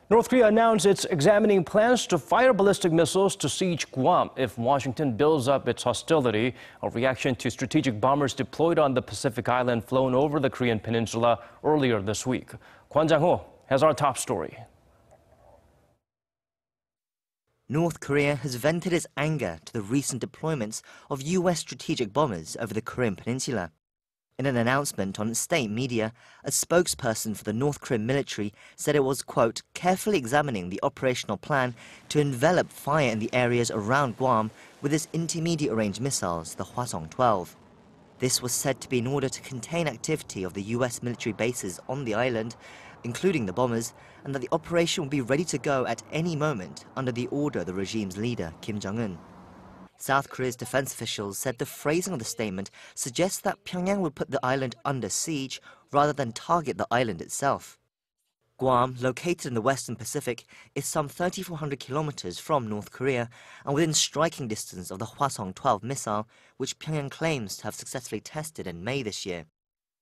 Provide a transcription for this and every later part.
North Korea announced it's examining plans to fire ballistic missiles to siege Guam if Washington builds up its hostility, a reaction to strategic bombers deployed on the Pacific island flown over the Korean Peninsula earlier this week. Kwon Jang-ho has our top story. North Korea has vented its anger to the recent deployments of U.S. strategic bombers over the Korean Peninsula. In an announcement on its state media, a spokesperson for the North Korean military said it was, quote, carefully examining the operational plan to envelop fire in the areas around Guam with its intermediate-range missiles, the Hwasong-12. This was said to be in order to contain activity of the U.S. military bases on the island, including the bombers, and that the operation will be ready to go at any moment under the order of the regime's leader, Kim Jong-un. South Korea's defense officials said the phrasing of the statement suggests that Pyongyang would put the island under siege rather than target the island itself. Guam, located in the Western Pacific, is some 3,400 kilometers from North Korea and within striking distance of the Hwasong-12 missile, which Pyongyang claims to have successfully tested in May this year.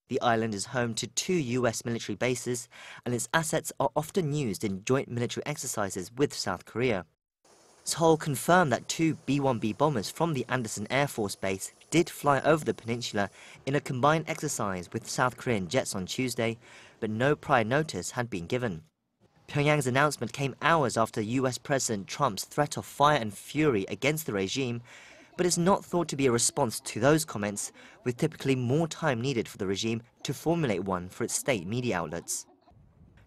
The island is home to 2 U.S. military bases, and its assets are often used in joint military exercises with South Korea. Seoul confirmed that 2 B-1B bombers from the Andersen Air Force Base did fly over the peninsula in a combined exercise with South Korean jets on Tuesday, but no prior notice had been given. Pyongyang's announcement came hours after US President Trump's threat of fire and fury against the regime, but is not thought to be a response to those comments, with typically more time needed for the regime to formulate one for its state media outlets.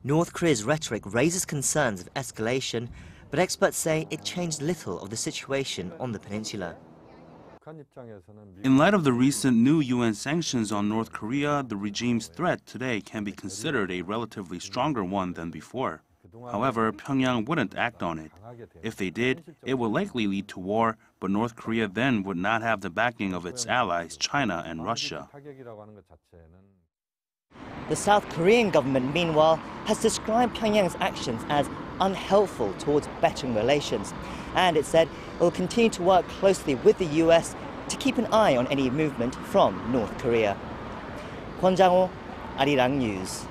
North Korea's rhetoric raises concerns of escalation, but experts say it changed little of the situation on the peninsula. In light of the recent new UN sanctions on North Korea, the regime's threat today can be considered a relatively stronger one than before. However, Pyongyang wouldn't act on it. If they did, it would likely lead to war, but North Korea then would not have the backing of its allies, China and Russia. The South Korean government, meanwhile, has described Pyongyang's actions as unhelpful towards bettering relations, and it said it will continue to work closely with the US to keep an eye on any movement from North Korea. Kwon Jang-ho, Arirang News.